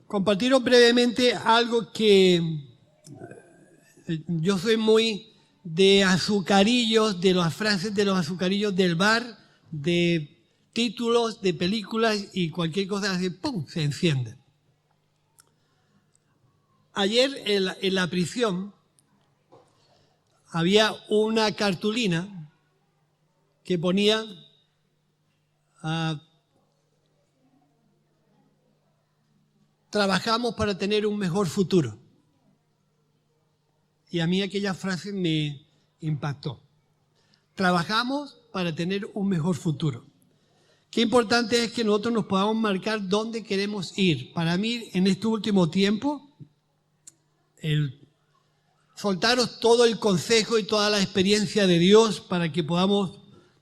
compartiros brevemente algo que yo soy muy de azucarillos, de las frases de los azucarillos del bar, de títulos de películas y cualquier cosa así, ¡pum!, se enciende. Ayer en la prisión había una cartulina que ponía trabajamos para tener un mejor futuro. Y a mí aquella frase me impactó. Trabajamos para tener un mejor futuro. Qué importante es que nosotros nos podamos marcar dónde queremos ir. Para mí, en este último tiempo, el soltaros todo el consejo y toda la experiencia de Dios para que podamos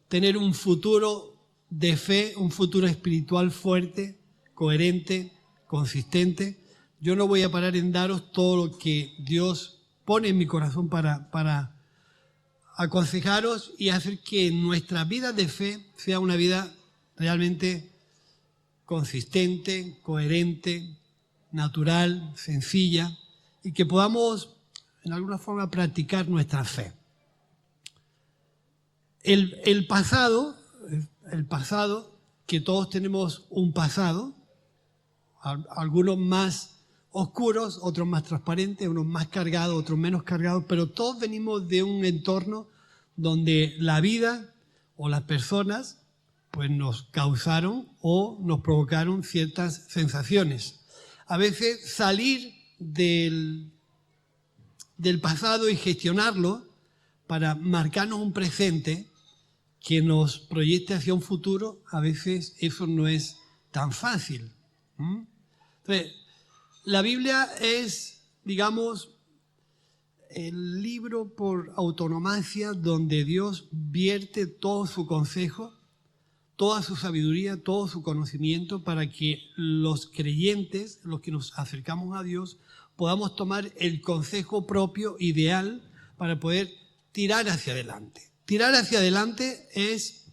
tener un futuro de fe, un futuro espiritual fuerte, coherente, consistente. Yo no voy a parar en daros todo lo que Dios pone en mi corazón para aconsejaros y hacer que nuestra vida de fe sea una vida realmente consistente, coherente, natural, sencilla, y que podamos en alguna forma practicar nuestra fe. El pasado, que todos tenemos un pasado, algunos más oscuros, otros más transparentes, unos más cargados, otros menos cargados, pero todos venimos de un entorno donde la vida o las personas pues nos causaron o nos provocaron ciertas sensaciones. A veces salir del pasado y gestionarlo para marcarnos un presente que nos proyecte hacia un futuro, a veces eso no es tan fácil. Entonces, la Biblia es, digamos, el libro por autonomacia donde Dios vierte todo su consejo, toda su sabiduría, todo su conocimiento para que los creyentes, los que nos acercamos a Dios, podamos tomar el consejo propio, ideal, para poder tirar hacia adelante. Tirar hacia adelante es,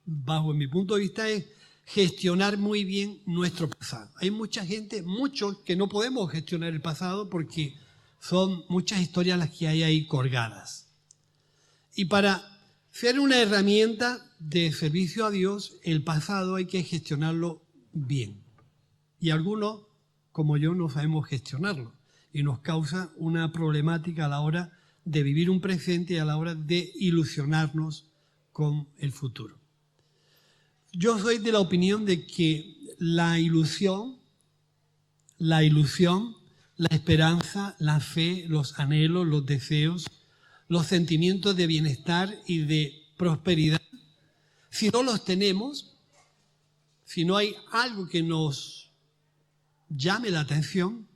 bajo mi punto de vista, es gestionar muy bien nuestro pasado. Hay mucha gente, muchos, que no podemos gestionar el pasado porque son muchas historias las que hay ahí colgadas. Y para ser una herramienta de servicio a Dios, el pasado hay que gestionarlo bien. Y algunos, como yo, no sabemos gestionarlo. Y nos causa una problemática a la hora de vivir un presente y a la hora de ilusionarnos con el futuro. Yo soy de la opinión de que la ilusión, la esperanza, la fe, los anhelos, los deseos, los sentimientos de bienestar y de prosperidad, si no los tenemos, si no hay algo que nos llame la atención,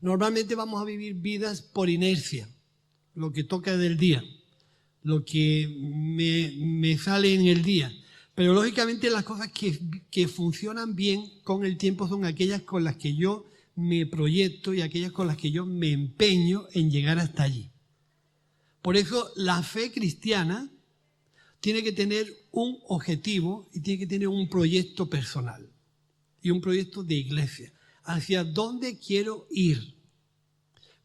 normalmente vamos a vivir vidas por inercia, lo que toca del día, lo que me sale en el día. Pero lógicamente las cosas que funcionan bien con el tiempo son aquellas con las que yo me proyecto y aquellas con las que yo me empeño en llegar hasta allí. Por eso la fe cristiana tiene que tener un objetivo y tiene que tener un proyecto personal y un proyecto de iglesia. ¿Hacia dónde quiero ir?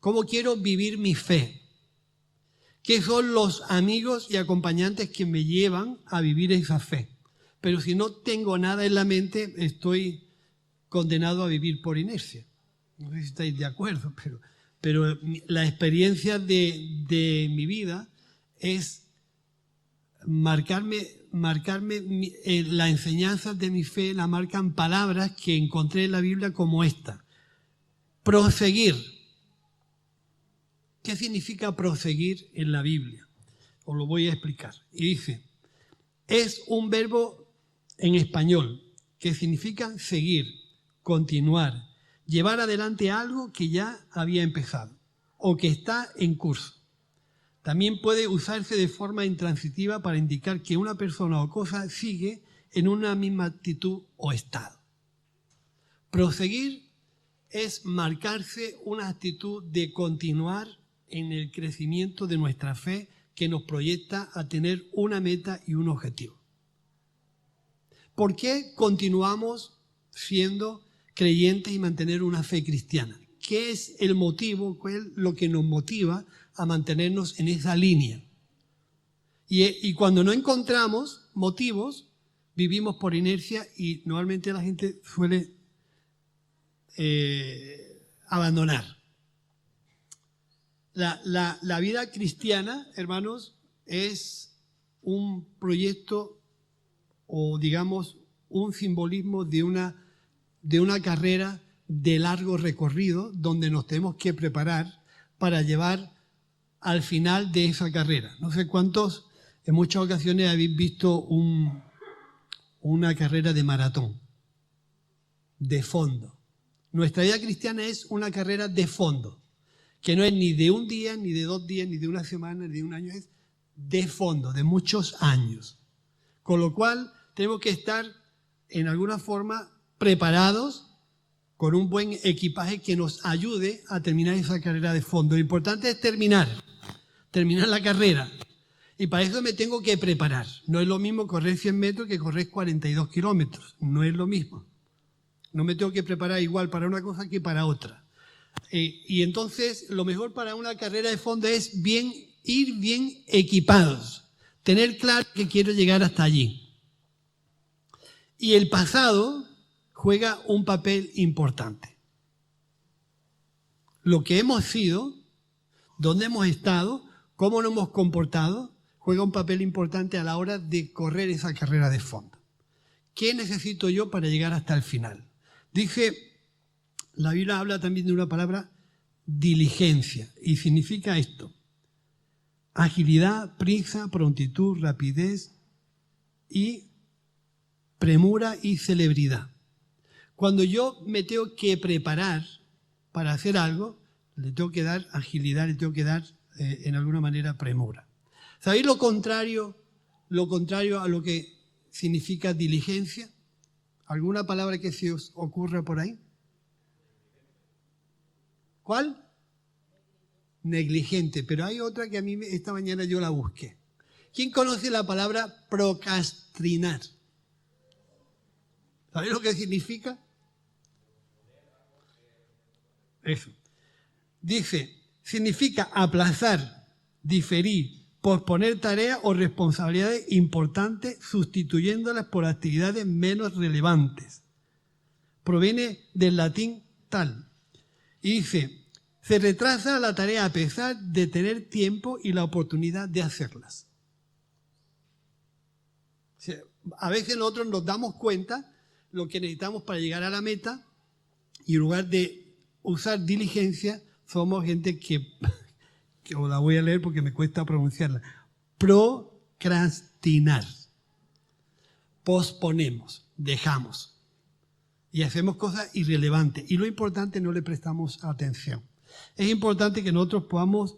¿Cómo quiero vivir mi fe? ¿Qué son los amigos y acompañantes que me llevan a vivir esa fe? Pero si no tengo nada en la mente, estoy condenado a vivir por inercia. No sé si estáis de acuerdo, pero la experiencia de mi vida es marcarme las enseñanzas de mi fe, la marcan palabras que encontré en la Biblia como esta. Proseguir. ¿Qué significa proseguir en la Biblia? Os lo voy a explicar. Y dice, es un verbo en español que significa seguir, continuar, llevar adelante algo que ya había empezado o que está en curso. También puede usarse de forma intransitiva para indicar que una persona o cosa sigue en una misma actitud o estado. Proseguir es marcarse una actitud de continuar en el crecimiento de nuestra fe que nos proyecta a tener una meta y un objetivo. ¿Por qué continuamos siendo creyentes y mantener una fe cristiana. ¿Qué es el motivo? ¿Cuál es lo que nos motiva a mantenernos en esa línea? Y cuando no encontramos motivos, vivimos por inercia y normalmente la gente suele abandonar. La vida cristiana, hermanos, es un proyecto o digamos un simbolismo de una carrera de largo recorrido donde nos tenemos que preparar para llevar al final de esa carrera. No sé cuántos en muchas ocasiones habéis visto una carrera de maratón, de fondo. Nuestra vida cristiana es una carrera de fondo, que no es ni de un día, ni de 2 días, ni de una semana, ni de un año, es de fondo, de muchos años. Con lo cual tenemos que estar en alguna forma preparados con un buen equipaje que nos ayude a terminar esa carrera de fondo. Lo importante es terminar la carrera. Y para eso me tengo que preparar. No es lo mismo correr 100 metros que correr 42 kilómetros. No es lo mismo. No me tengo que preparar igual para una cosa que para otra. Y entonces lo mejor para una carrera de fondo es ir bien equipados. Tener claro que quiero llegar hasta allí. Y el pasado juega un papel importante. Lo que hemos sido, dónde hemos estado, cómo nos hemos comportado, juega un papel importante a la hora de correr esa carrera de fondo. ¿Qué necesito yo para llegar hasta el final? Dice, la Biblia habla también de una palabra, diligencia, y significa esto: agilidad, prisa, prontitud, rapidez y premura y celebridad. Cuando yo me tengo que preparar para hacer algo, le tengo que dar agilidad, le tengo que dar en alguna manera premura. ¿Sabéis lo contrario a lo que significa diligencia? ¿Alguna palabra que se os ocurra por ahí? ¿Cuál? Negligente, pero hay otra que a mí esta mañana yo la busqué. ¿Quién conoce la palabra procrastinar? ¿Sabéis lo que significa? Eso. Dice, significa aplazar, diferir, posponer tareas o responsabilidades importantes sustituyéndolas por actividades menos relevantes. Proviene del latín tal. Y dice, se retrasa la tarea a pesar de tener tiempo y la oportunidad de hacerlas. O sea, a veces nosotros nos damos cuenta lo que necesitamos para llegar a la meta y en lugar de usar diligencia, somos gente que os la voy a leer porque me cuesta pronunciarla. Procrastinar. Posponemos, dejamos y hacemos cosas irrelevantes. Y lo importante, no le prestamos atención. Es importante que nosotros podamos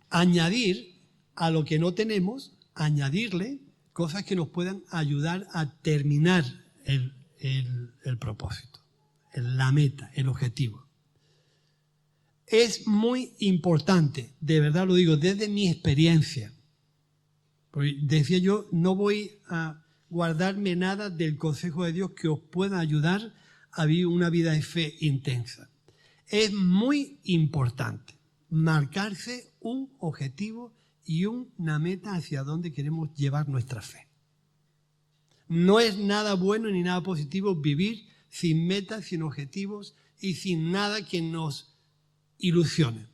añadir a lo que no tenemos, añadirle cosas que nos puedan ayudar a terminar el propósito, la meta, el objetivo. Es muy importante, de verdad lo digo, desde mi experiencia. Porque decía yo, no voy a guardarme nada del consejo de Dios que os pueda ayudar a vivir una vida de fe intensa. Es muy importante marcarse un objetivo y una meta hacia donde queremos llevar nuestra fe. No es nada bueno ni nada positivo vivir sin metas, sin objetivos y sin nada que nos ilusione.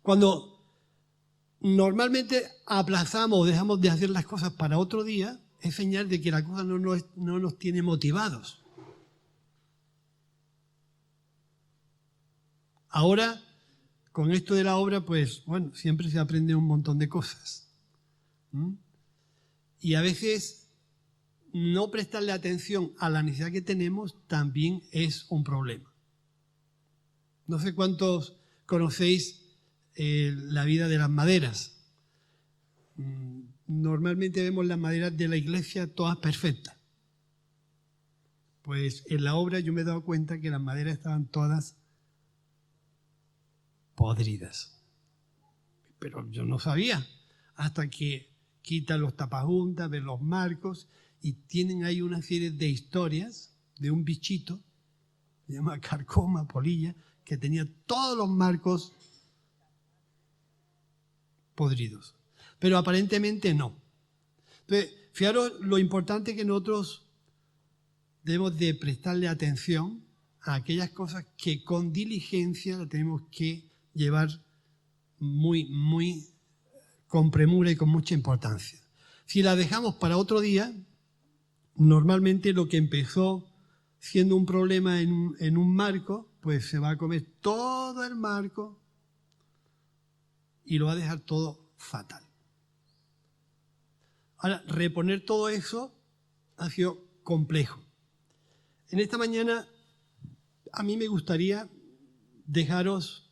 Cuando normalmente aplazamos o dejamos de hacer las cosas para otro día, es señal de que la cosa no nos tiene motivados. Ahora, con esto de la obra, pues, bueno, siempre se aprende un montón de cosas. Y a veces no prestarle atención a la necesidad que tenemos también es un problema. No sé cuántos conocéis la vida de las maderas. Normalmente vemos las maderas de la iglesia todas perfectas. Pues en la obra yo me he dado cuenta que las maderas estaban todas podridas. Pero yo no sabía hasta que quitan los tapajuntas, ven los marcos y tienen ahí una serie de historias de un bichito, se llama carcoma, polilla, que tenía todos los marcos podridos. Pero aparentemente no. Entonces, fijaros lo importante que nosotros debemos de prestarle atención a aquellas cosas que con diligencia la tenemos que llevar muy con premura y con mucha importancia. Si la dejamos para otro día, normalmente lo que empezó siendo un problema en un marco, pues se va a comer todo el marco y lo va a dejar todo fatal. Ahora, reponer todo eso ha sido complejo. En esta mañana a mí me gustaría dejaros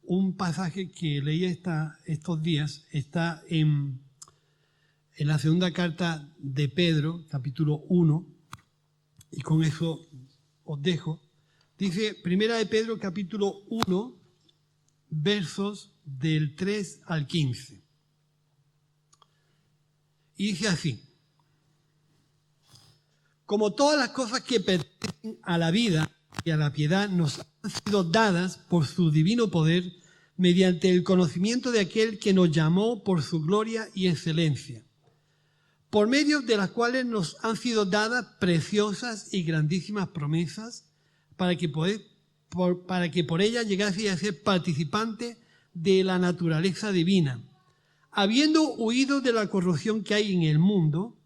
un pasaje que leí estos días. Está en la segunda carta de Pedro, capítulo 1, y con eso os dejo. Dice, primera de Pedro, capítulo 1, versos del 3 al 15. Y dice así: como todas las cosas que pertenecen a la vida y a la piedad nos han sido dadas por su divino poder mediante el conocimiento de aquel que nos llamó por su gloria y excelencia, por medio de las cuales nos han sido dadas preciosas y grandísimas promesas para que por ellas llegase a ser participante de la naturaleza divina, habiendo huido de la corrupción que hay en el mundo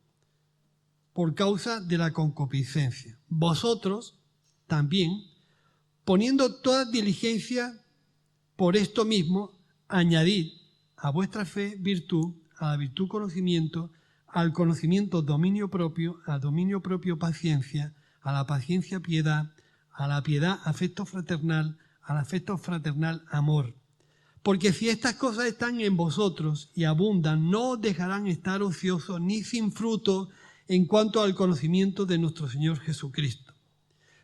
por causa de la concupiscencia. Vosotros también, poniendo toda diligencia por esto mismo, añadid a vuestra fe virtud, a la virtud conocimiento, al conocimiento dominio propio, al dominio propio paciencia, a la paciencia piedad, a la piedad afecto fraternal, al afecto fraternal amor. Porque si estas cosas están en vosotros y abundan, no os dejarán estar ociosos ni sin fruto en cuanto al conocimiento de nuestro Señor Jesucristo.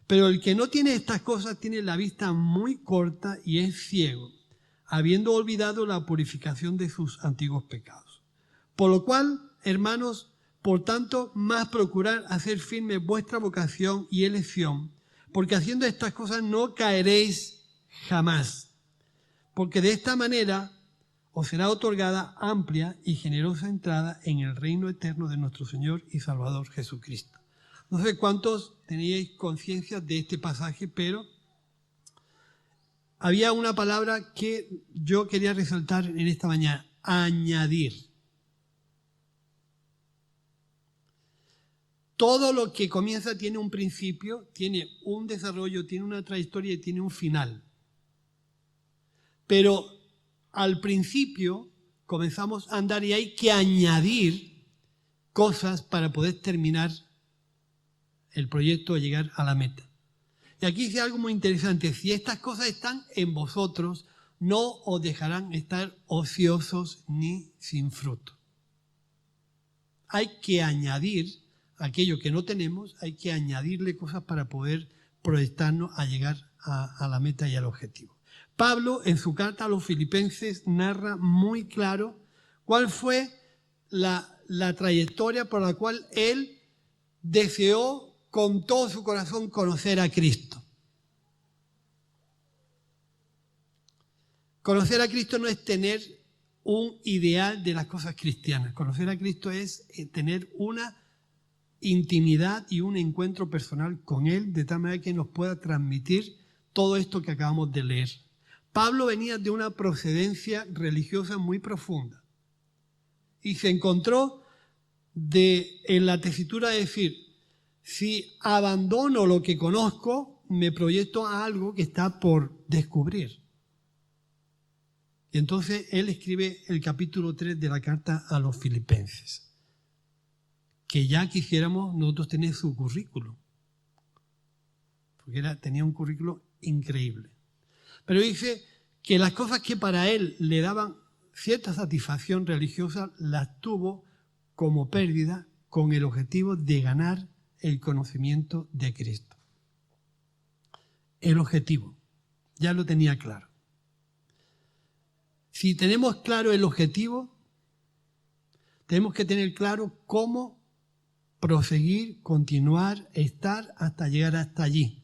Pero el que no tiene estas cosas tiene la vista muy corta y es ciego, habiendo olvidado la purificación de sus antiguos pecados. Por lo cual, hermanos, por tanto, más procurad hacer firme vuestra vocación y elección, porque haciendo estas cosas no caeréis jamás. Porque de esta manera os será otorgada amplia y generosa entrada en el reino eterno de nuestro Señor y Salvador Jesucristo. No sé cuántos teníais conciencia de este pasaje, pero había una palabra que yo quería resaltar en esta mañana: añadir. Todo lo que comienza tiene un principio, tiene un desarrollo, tiene una trayectoria y tiene un final. Pero al principio comenzamos a andar y hay que añadir cosas para poder terminar el proyecto o llegar a la meta. Y aquí dice algo muy interesante: si estas cosas están en vosotros, no os dejarán estar ociosos ni sin fruto. Hay que añadir aquello que no tenemos, hay que añadirle cosas para poder proyectarnos a llegar a la meta y al objetivo. Pablo, en su carta a los Filipenses, narra muy claro cuál fue la trayectoria por la cual él deseó con todo su corazón conocer a Cristo. Conocer a Cristo no es tener un ideal de las cosas cristianas. Conocer a Cristo es tener una intimidad y un encuentro personal con Él, de tal manera que nos pueda transmitir todo esto que acabamos de leer. Pablo venía de una procedencia religiosa muy profunda y se encontró en la tesitura de decir: si abandono lo que conozco, me proyecto a algo que está por descubrir. Y entonces él escribe el capítulo 3 de la carta a los Filipenses, que ya quisiéramos nosotros tener su currículum, porque tenía un currículum increíble. Pero dice que las cosas que para él le daban cierta satisfacción religiosa las tuvo como pérdida con el objetivo de ganar el conocimiento de Cristo. El objetivo, ya lo tenía claro. Si tenemos claro el objetivo, tenemos que tener claro cómo proseguir, continuar, estar hasta llegar hasta allí.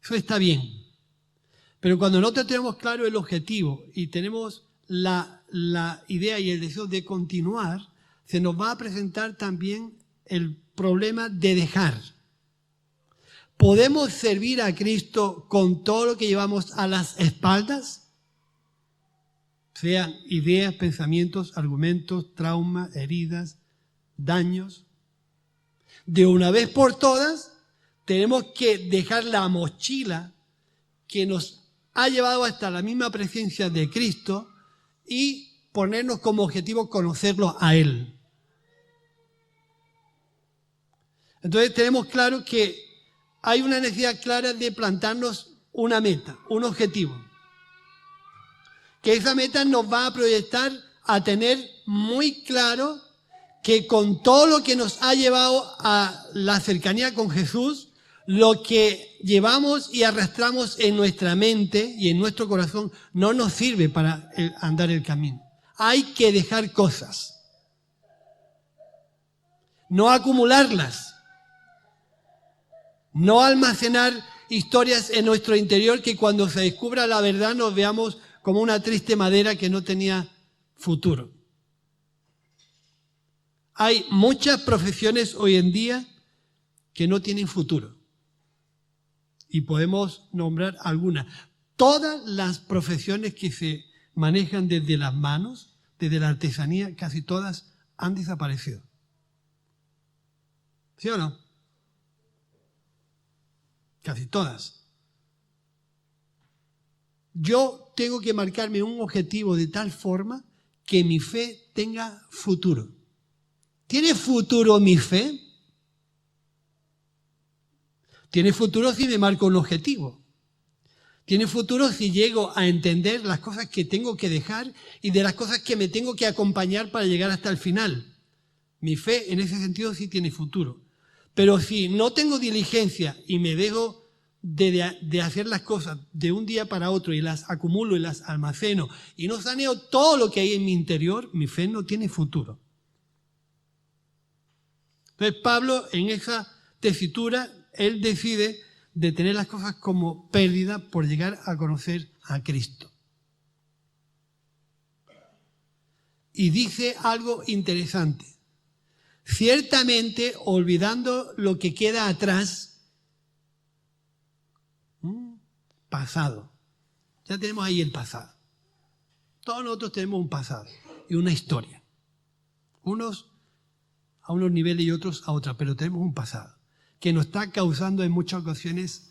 Eso está bien. Pero cuando nosotros tenemos claro el objetivo y tenemos la idea y el deseo de continuar, se nos va a presentar también el problema de dejar. ¿Podemos servir a Cristo con todo lo que llevamos a las espaldas? Sean ideas, pensamientos, argumentos, traumas, heridas, daños. De una vez por todas, tenemos que dejar la mochila que nos ha llevado hasta la misma presencia de Cristo y ponernos como objetivo conocerlo a Él. Entonces tenemos claro que hay una necesidad clara de plantarnos una meta, un objetivo. Que esa meta nos va a proyectar a tener muy claro que con todo lo que nos ha llevado a la cercanía con Jesús, lo que llevamos y arrastramos en nuestra mente y en nuestro corazón no nos sirve para andar el camino. Hay que dejar cosas, no acumularlas, no almacenar historias en nuestro interior que cuando se descubra la verdad nos veamos como una triste madera que no tenía futuro. Hay muchas profesiones hoy en día que no tienen futuro. Y podemos nombrar algunas. Todas las profesiones que se manejan desde las manos, desde la artesanía, casi todas han desaparecido. ¿Sí o no? Casi todas. Yo tengo que marcarme un objetivo de tal forma que mi fe tenga futuro. ¿Tiene futuro mi fe? Tiene futuro si me marco un objetivo. Tiene futuro si llego a entender las cosas que tengo que dejar y de las cosas que me tengo que acompañar para llegar hasta el final. Mi fe en ese sentido sí tiene futuro. Pero si no tengo diligencia y me dejo de hacer las cosas de un día para otro y las acumulo y las almaceno y no saneo todo lo que hay en mi interior, mi fe no tiene futuro. Entonces Pablo en esa tesitura, él decide de tener las cosas como pérdida por llegar a conocer a Cristo. Y dice algo interesante. Ciertamente, olvidando lo que queda atrás, pasado. Ya tenemos ahí el pasado. Todos nosotros tenemos un pasado y una historia. Unos a unos niveles y otros a otros, pero tenemos un pasado que nos está causando en muchas ocasiones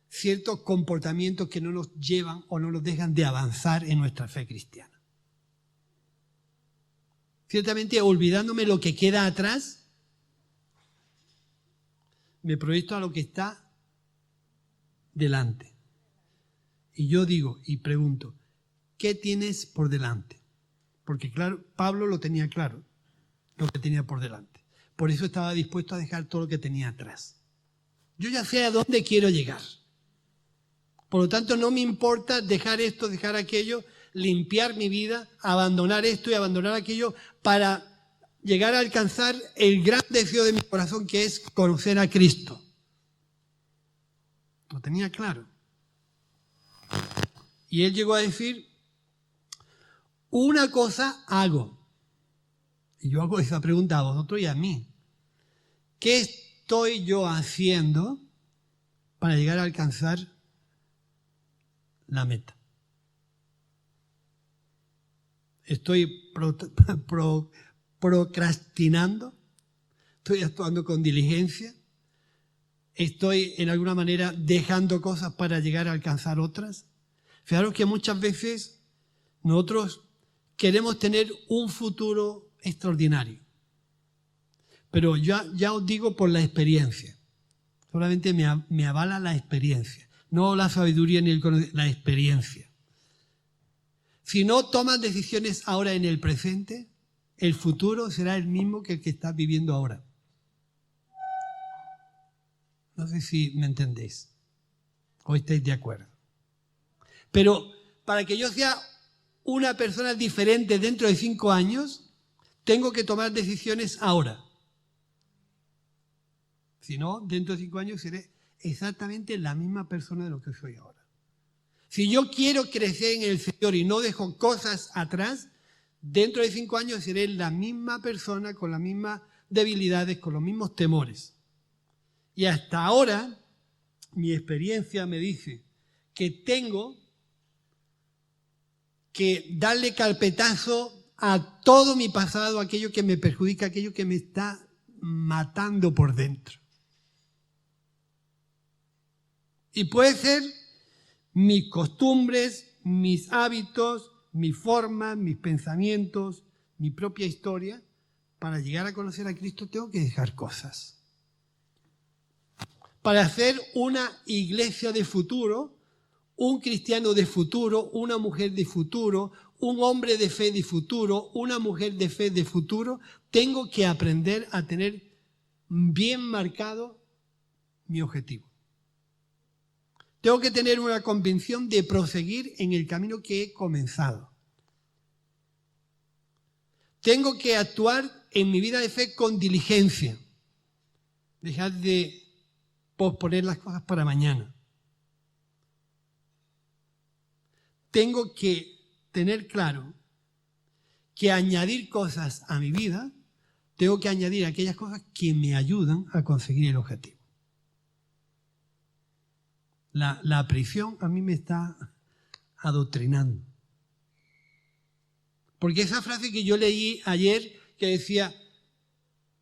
ciertos comportamientos que no nos llevan o no nos dejan de avanzar en nuestra fe cristiana. Ciertamente, olvidándome lo que queda atrás, me proyecto a lo que está delante. Y yo digo y pregunto, ¿qué tienes por delante? Porque claro, Pablo lo tenía claro, lo que tenía por delante. Por eso estaba dispuesto a dejar todo lo que tenía atrás. Yo ya sé a dónde quiero llegar. Por lo tanto, no me importa dejar esto, dejar aquello, limpiar mi vida, abandonar esto y abandonar aquello para llegar a alcanzar el gran deseo de mi corazón, que es conocer a Cristo. Lo tenía claro. Y él llegó a decir, una cosa hago. Y yo hago esa pregunta a vosotros y a mí. ¿Qué estoy yo haciendo para llegar a alcanzar la meta? ¿Estoy procrastinando? ¿Estoy actuando con diligencia? ¿Estoy en alguna manera dejando cosas para llegar a alcanzar otras? Fijaros que muchas veces nosotros queremos tener un futuro extraordinario. Pero ya os digo por la experiencia. Solamente me avala la experiencia. No la sabiduría ni el conocimiento, la experiencia. Si no tomas decisiones ahora en el presente, el futuro será el mismo que el que estás viviendo ahora. No sé si me entendéis o estáis de acuerdo. Pero para que yo sea una persona diferente dentro de 5 años, tengo que tomar decisiones ahora. Si no, dentro de 5 años seré exactamente la misma persona de lo que soy ahora. Si yo quiero crecer en el Señor y no dejo cosas atrás, dentro de 5 años seré la misma persona con las mismas debilidades, con los mismos temores. Y hasta ahora, mi experiencia me dice que tengo que darle carpetazo a todo mi pasado, aquello que me perjudica, aquello que me está matando por dentro. Y puede ser mis costumbres, mis hábitos, mis formas, mis pensamientos, mi propia historia. Para llegar a conocer a Cristo tengo que dejar cosas. Para hacer una iglesia de futuro, un cristiano de futuro, una mujer de futuro, un hombre de fe de futuro, una mujer de fe de futuro, tengo que aprender a tener bien marcado mi objetivo. Tengo que tener una convicción de proseguir en el camino que he comenzado. Tengo que actuar en mi vida de fe con diligencia. Dejar de posponer las cosas para mañana. Tengo que tener claro que añadir cosas a mi vida, tengo que añadir aquellas cosas que me ayudan a conseguir el objetivo. La prisión a mí me está adoctrinando. Porque esa frase que yo leí ayer que decía,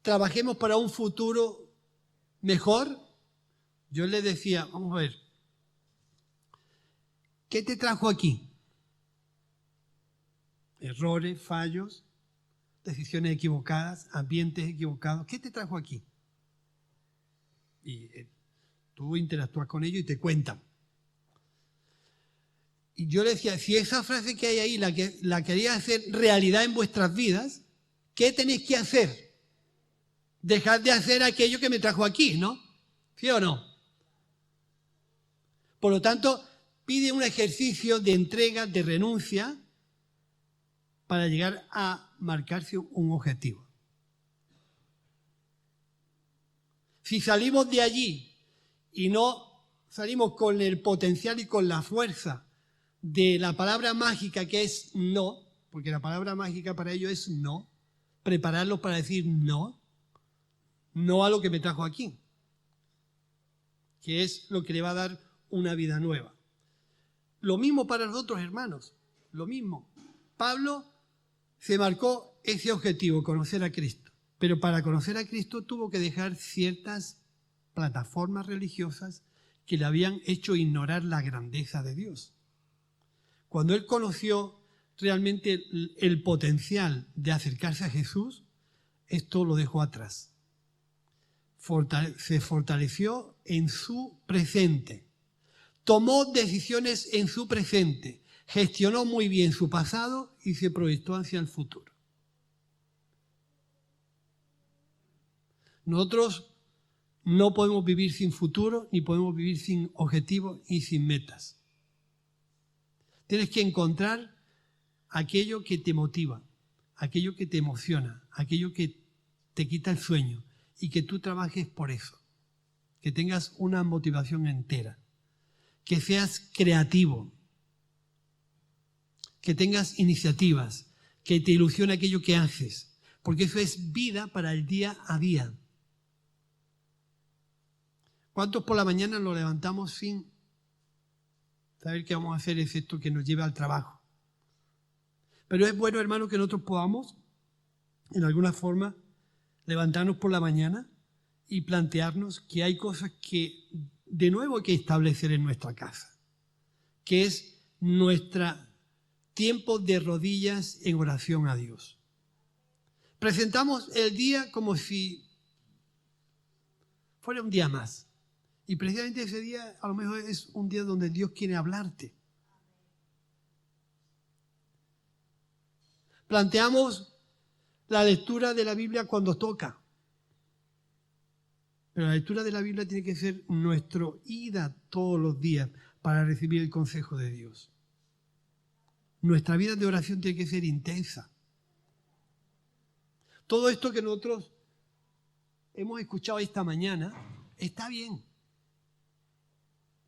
trabajemos para un futuro mejor, yo le decía, vamos a ver, ¿qué te trajo aquí? Errores, fallos, decisiones equivocadas, ambientes equivocados. ¿Qué te trajo aquí? Y tú interactúas con ellos y te cuentan. Y yo le decía, si esa frase que hay ahí la quería hacer realidad en vuestras vidas, ¿qué tenéis que hacer? Dejar de hacer aquello que me trajo aquí, ¿no? ¿Sí o no? Por lo tanto, pide un ejercicio de entrega, de renuncia, para llegar a marcarse un objetivo. Si salimos de allí y no salimos con el potencial y con la fuerza de la palabra mágica que es no, porque la palabra mágica para ello es no, prepararlos para decir no, no a lo que me trajo aquí, que es lo que le va a dar una vida nueva. Lo mismo para nosotros, hermanos, lo mismo. Pablo se marcó ese objetivo, conocer a Cristo, pero para conocer a Cristo tuvo que dejar ciertas plataformas religiosas que le habían hecho ignorar la grandeza de Dios. Cuando él conoció realmente el potencial de acercarse a Jesús, esto lo dejó atrás. Se fortaleció en su presente. Tomó decisiones en su presente. Gestionó muy bien su pasado y se proyectó hacia el futuro. Nosotros no podemos vivir sin futuro, ni podemos vivir sin objetivos y sin metas. Tienes que encontrar aquello que te motiva, aquello que te emociona, aquello que te quita el sueño y que tú trabajes por eso. Que tengas una motivación entera, que seas creativo, que tengas iniciativas, que te ilusione aquello que haces, porque eso es vida para el día a día. ¿Cuántos por la mañana nos levantamos sin saber qué vamos a hacer excepto que nos lleve al trabajo? Pero es bueno, hermano, que nosotros podamos, en alguna forma, levantarnos por la mañana y plantearnos que hay cosas que de nuevo hay que establecer en nuestra casa, que es nuestro tiempo de rodillas en oración a Dios. Presentamos el día como si fuera un día más. Y precisamente ese día a lo mejor es un día donde Dios quiere hablarte. Planteamos la lectura de la Biblia cuando toca. Pero la lectura de la Biblia tiene que ser nuestra ida todos los días para recibir el consejo de Dios. Nuestra vida de oración tiene que ser intensa. Todo esto que nosotros hemos escuchado esta mañana Está bien.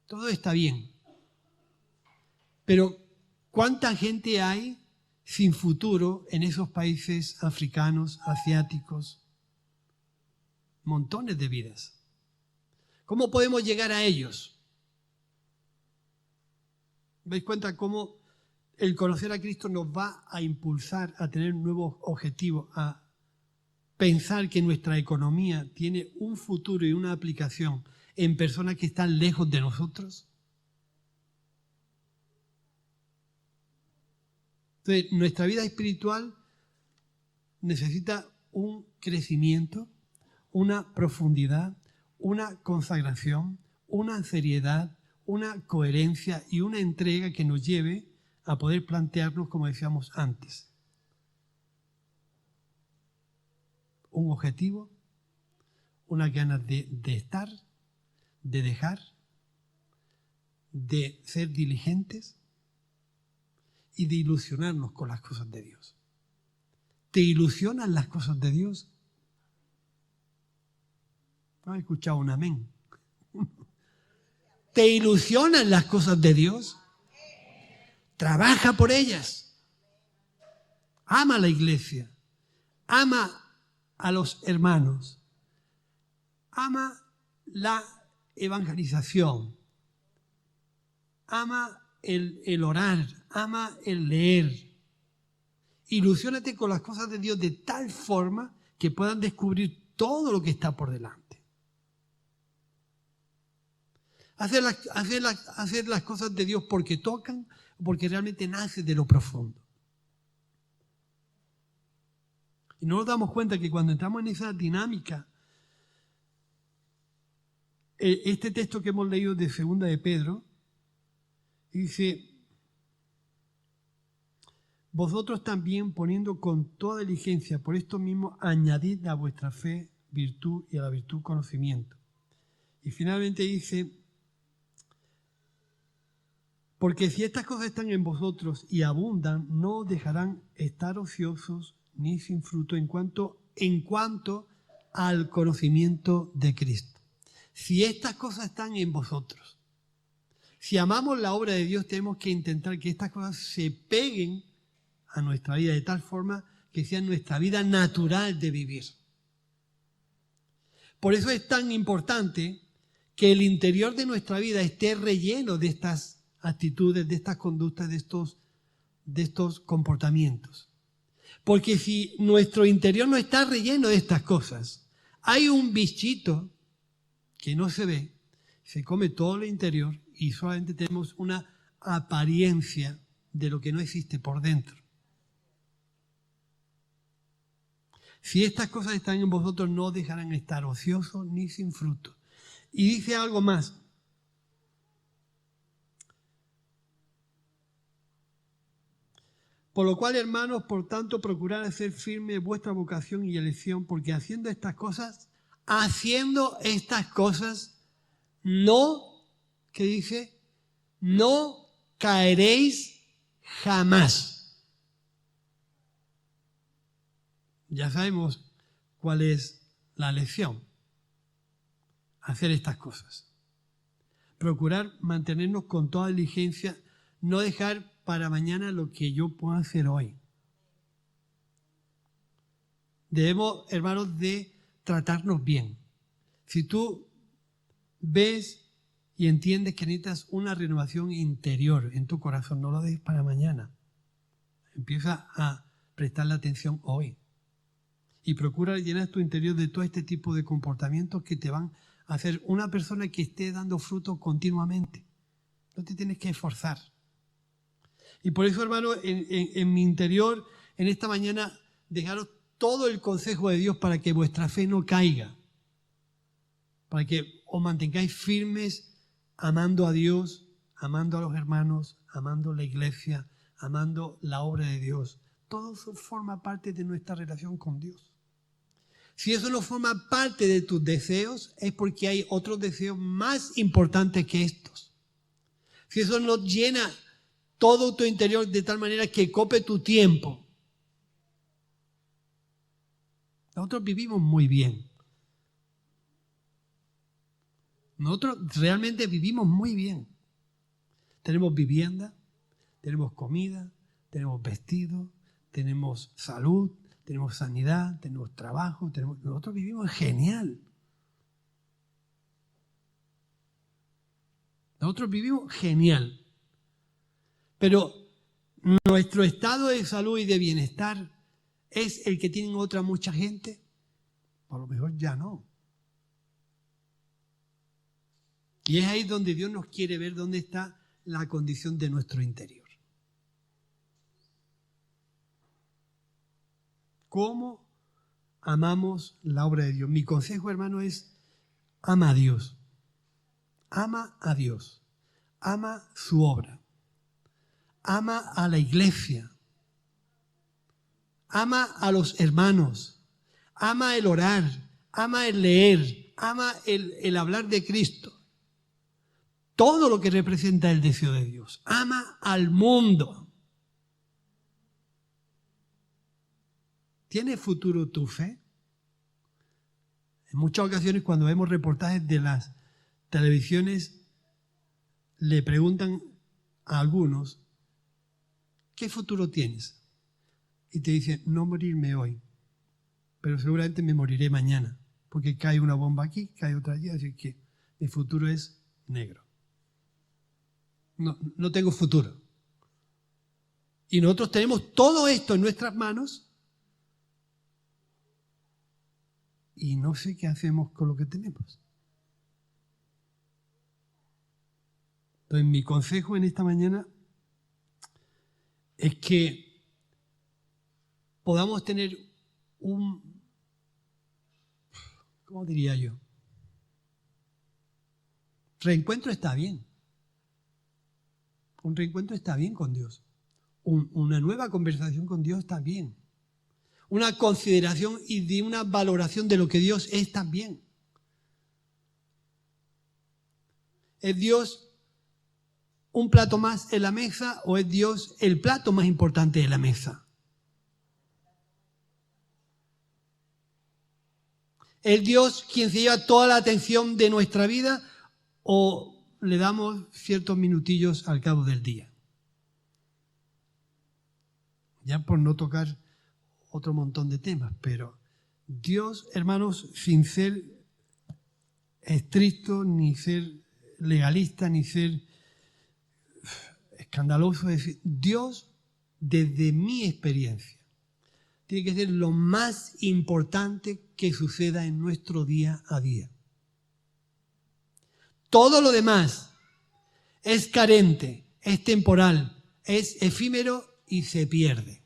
Todo está bien. Pero ¿cuánta gente hay sin futuro en esos países africanos, asiáticos? Montones de vidas. ¿Cómo podemos llegar a ellos? ¿Veis cuenta cómo el conocer a Cristo nos va a impulsar a tener nuevos objetivos, a pensar que nuestra economía tiene un futuro y una aplicación en personas que están lejos de nosotros? Entonces, nuestra vida espiritual necesita un crecimiento, una profundidad, una consagración, una seriedad, una coherencia y una entrega que nos lleve a poder plantearnos, como decíamos antes, un objetivo, unas ganas de estar, de dejar, de ser diligentes y de ilusionarnos con las cosas de Dios. ¿Te ilusionan las cosas de Dios? ¿No has escuchado un amén? ¿Te ilusionan las cosas de Dios? Trabaja por ellas. Ama a la iglesia. Ama a los hermanos. Ama la evangelización. Ama el orar. Ama el leer. Ilusiónate con las cosas de Dios de tal forma que puedan descubrir todo lo que está por delante. Hacer las cosas de Dios porque tocan, porque realmente nace de lo profundo. Y no nos damos cuenta que cuando entramos en esa dinámica, este texto que hemos leído de 2 de Pedro, dice: vosotros también, poniendo con toda diligencia por esto mismo, añadid a vuestra fe virtud y a la virtud conocimiento. Y finalmente dice: porque si estas cosas están en vosotros y abundan, no os dejarán estar ociosos ni sin fruto en cuanto al conocimiento de Cristo. Si estas cosas están en vosotros, si amamos la obra de Dios, tenemos que intentar que estas cosas se peguen a nuestra vida de tal forma que sea nuestra vida natural de vivir. Por eso es tan importante que el interior de nuestra vida esté relleno de estas actitudes, de estas conductas, de estos comportamientos. Porque si nuestro interior no está relleno de estas cosas, hay un bichito que no se ve, se come todo el interior y solamente tenemos una apariencia de lo que no existe por dentro. Si estas cosas están en vosotros, no os dejarán estar ociosos ni sin fruto. Y dice algo más. Por lo cual, hermanos, por tanto, procurad hacer firme vuestra vocación y elección, porque haciendo estas cosas, no, ¿qué dice? No caeréis jamás. Ya sabemos cuál es la lección. Hacer estas cosas. Procurar mantenernos con toda diligencia, no dejar para mañana lo que yo puedo hacer hoy. Debemos, hermanos, de tratarnos bien. Si tú ves y entiendes que necesitas una renovación interior en tu corazón, no lo dejes para mañana. Empieza a prestarle atención hoy. Y procura llenar tu interior de todo este tipo de comportamientos que te van a hacer una persona que esté dando fruto continuamente. No te tienes que esforzar. Y por eso, hermano, en mi interior, en esta mañana, dejaros todo el consejo de Dios para que vuestra fe no caiga. Para que os mantengáis firmes, amando a Dios, amando a los hermanos, amando la iglesia, amando la obra de Dios. Todo eso forma parte de nuestra relación con Dios. Si eso no forma parte de tus deseos, es porque hay otros deseos más importantes que estos. Si eso no llena todo tu interior de tal manera que cope tu tiempo. Nosotros vivimos muy bien. Nosotros realmente vivimos muy bien. Tenemos vivienda, tenemos comida, tenemos vestido, tenemos salud, tenemos sanidad, tenemos trabajo, nosotros vivimos genial. Nosotros vivimos genial. Pero nuestro estado de salud y de bienestar es el que tienen otra mucha gente. A lo mejor ya no. Y es ahí donde Dios nos quiere ver dónde está la condición de nuestro interior. ¿Cómo amamos la obra de Dios? Mi consejo, hermano, es ama a Dios. Ama a Dios. Ama su obra. Ama a la iglesia. Ama a los hermanos. Ama el orar. Ama el leer. Ama el hablar de Cristo. Todo lo que representa el deseo de Dios. Ama al mundo. ¿Tiene futuro tu fe? En muchas ocasiones cuando vemos reportajes de las televisiones, le preguntan a algunos, ¿qué futuro tienes? Y te dicen, no morirme hoy, pero seguramente me moriré mañana, porque cae una bomba aquí, cae otra allí, así que mi futuro es negro. No tengo futuro. Y nosotros tenemos todo esto en nuestras manos y no sé qué hacemos con lo que tenemos. Entonces, mi consejo en esta mañana es que podamos tener ¿cómo diría yo? Reencuentro está bien. Un reencuentro está bien con Dios. Una nueva conversación con Dios está bien. Una consideración y de una valoración de lo que Dios es también. ¿Es Dios un plato más en la mesa o es Dios el plato más importante de la mesa? ¿Es Dios quien se lleva toda la atención de nuestra vida o le damos ciertos minutillos al cabo del día? Ya por no tocar otro montón de temas, pero Dios, hermanos, sin ser estricto, ni ser legalista, ni ser escandaloso, es decir, Dios, desde mi experiencia, tiene que ser lo más importante que suceda en nuestro día a día. Todo lo demás es carente, es temporal, es efímero y se pierde.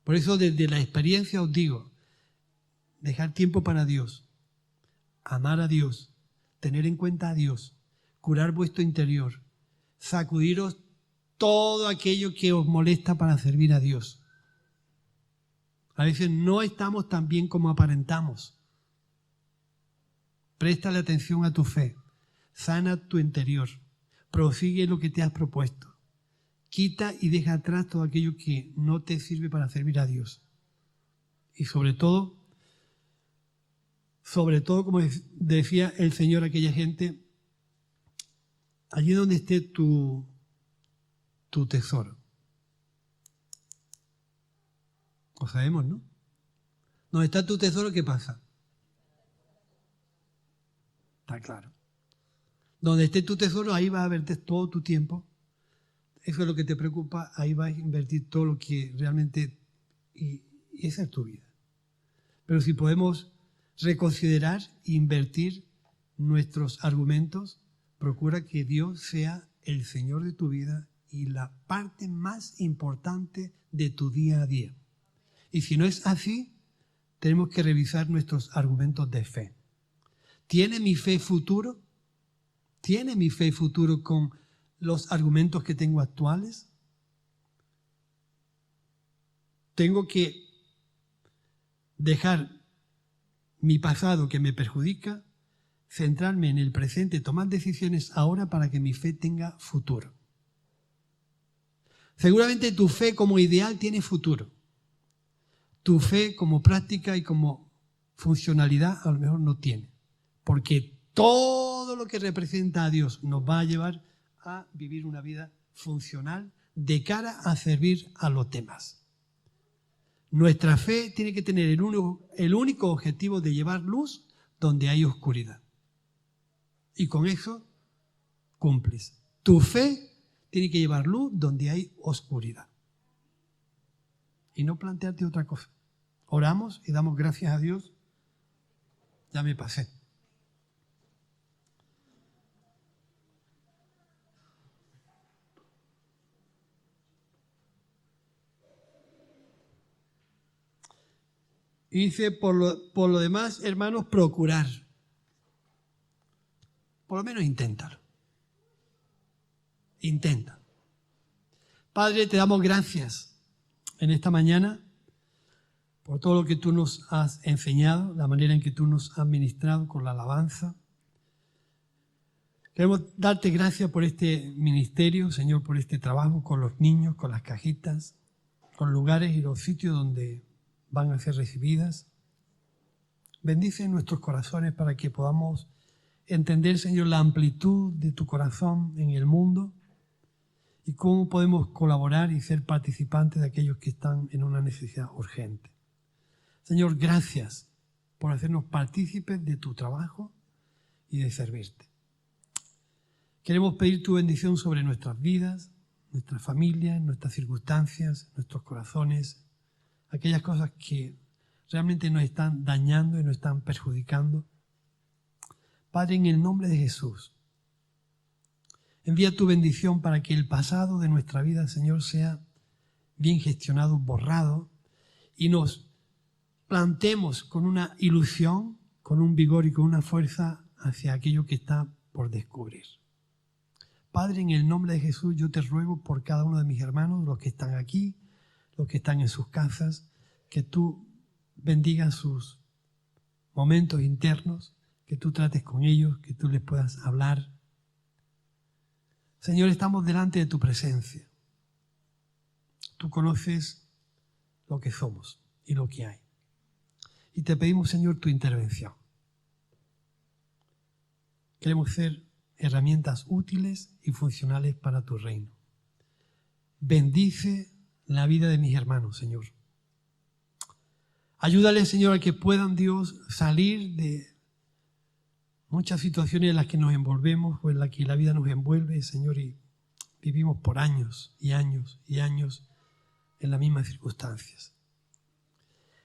Por eso desde la experiencia os digo, dejar tiempo para Dios, amar a Dios, tener en cuenta a Dios, curar vuestro interior, sacudiros todo aquello que os molesta para servir a Dios. A veces no estamos tan bien como aparentamos. Préstale atención a tu fe, sana tu interior, prosigue lo que te has propuesto. Quita y deja atrás todo aquello que no te sirve para servir a Dios. Y sobre todo, como decía el Señor a aquella gente, allí donde esté tu tesoro. Lo sabemos, ¿no? Donde está tu tesoro, ¿qué pasa? Está claro. Donde esté tu tesoro, ahí vas a verte todo tu tiempo. Eso es lo que te preocupa, ahí vas a invertir todo lo que realmente... Y esa es tu vida. Pero si podemos reconsiderar e invertir nuestros argumentos, procura que Dios sea el Señor de tu vida y la parte más importante de tu día a día. Y si no es así, tenemos que revisar nuestros argumentos de fe. ¿Tiene mi fe futuro? ¿Tiene mi fe futuro con los argumentos que tengo actuales? Tengo que dejar mi pasado que me perjudica, centrarme en el presente, tomar decisiones ahora para que mi fe tenga futuro. Seguramente tu fe como ideal tiene futuro. Tu fe como práctica y como funcionalidad a lo mejor no tiene. Porque todo lo que representa a Dios nos va a llevar a vivir una vida funcional de cara a servir a los demás. Nuestra fe tiene que tener el único objetivo de llevar luz donde hay oscuridad. Y con eso cumples. Tu fe tiene que llevar luz donde hay oscuridad. Y no plantearte otra cosa. Oramos y damos gracias a Dios. Ya me pasé. Y dice, por lo demás, hermanos, procurar. Por lo menos inténtalo. Intenta. Padre, te damos gracias en esta mañana por todo lo que tú nos has enseñado, la manera en que tú nos has ministrado con la alabanza. Queremos darte gracias por este ministerio, Señor, por este trabajo con los niños, con las cajitas, con lugares y los sitios donde van a ser recibidas. Bendice nuestros corazones para que podamos entender, Señor, la amplitud de tu corazón en el mundo y cómo podemos colaborar y ser participantes de aquellos que están en una necesidad urgente. Señor, gracias por hacernos partícipes de tu trabajo y de servirte. Queremos pedir tu bendición sobre nuestras vidas, nuestras familias, nuestras circunstancias, nuestros corazones, aquellas cosas que realmente nos están dañando y nos están perjudicando. Padre, en el nombre de Jesús, envía tu bendición para que el pasado de nuestra vida, Señor, sea bien gestionado, borrado, y nos plantemos con una ilusión, con un vigor y con una fuerza hacia aquello que está por descubrir. Padre, en el nombre de Jesús, yo te ruego por cada uno de mis hermanos, los que están aquí, los que están en sus casas, que tú bendigas sus momentos internos, que tú trates con ellos, que tú les puedas hablar. Señor, estamos delante de tu presencia. Tú conoces lo que somos y lo que hay. Y te pedimos, Señor, tu intervención. Queremos ser herramientas útiles y funcionales para tu reino. Bendice la vida de mis hermanos, Señor. Ayúdales, Señor, a que puedan, Dios, salir de muchas situaciones en las que nos envolvemos o en las que la vida nos envuelve, Señor, y vivimos por años y años y años en las mismas circunstancias.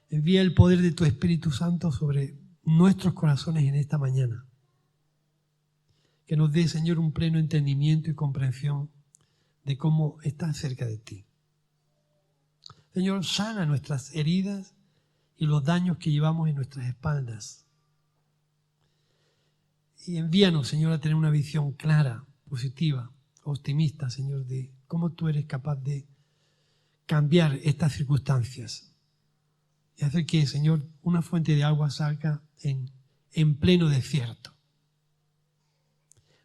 Envía el poder de tu Espíritu Santo sobre nuestros corazones en esta mañana. Que nos dé, Señor, un pleno entendimiento y comprensión de cómo estás cerca de ti. Señor, sana nuestras heridas y los daños que llevamos en nuestras espaldas. Y envíanos, Señor, a tener una visión clara, positiva, optimista, Señor, de cómo tú eres capaz de cambiar estas circunstancias y hacer que, Señor, una fuente de agua salga en pleno desierto.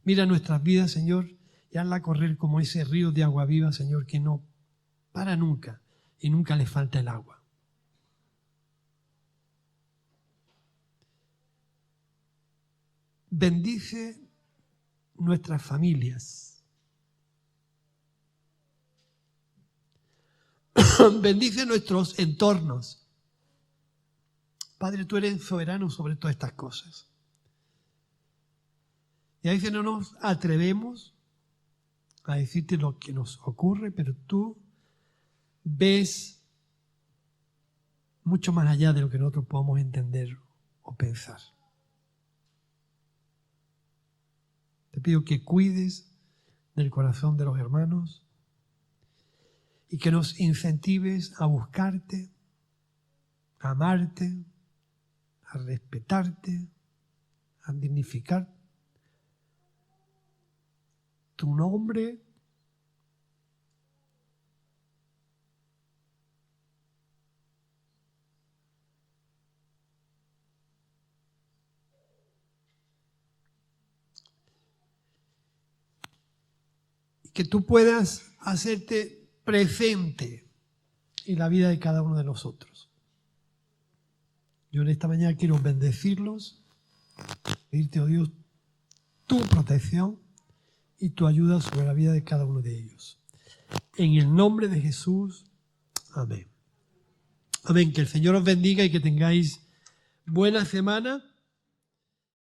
Mira nuestras vidas, Señor, y hazla correr como ese río de agua viva, Señor, que no para nunca y nunca le falta el agua. Bendice nuestras familias. Bendice nuestros entornos. Padre, tú eres soberano sobre todas estas cosas. Y a veces no nos atrevemos a decirte lo que nos ocurre, pero tú ves mucho más allá de lo que nosotros podemos entender o pensar. Te pido que cuides del corazón de los hermanos y que nos incentives a buscarte, a amarte, a respetarte, a dignificar tu nombre. Y que tú puedas hacerte presente en la vida de cada uno de nosotros. Yo en esta mañana quiero bendecirlos, pedirte, oh Dios, tu protección y tu ayuda sobre la vida de cada uno de ellos. En el nombre de Jesús, amén. Amén. Que el Señor os bendiga y que tengáis buena semana.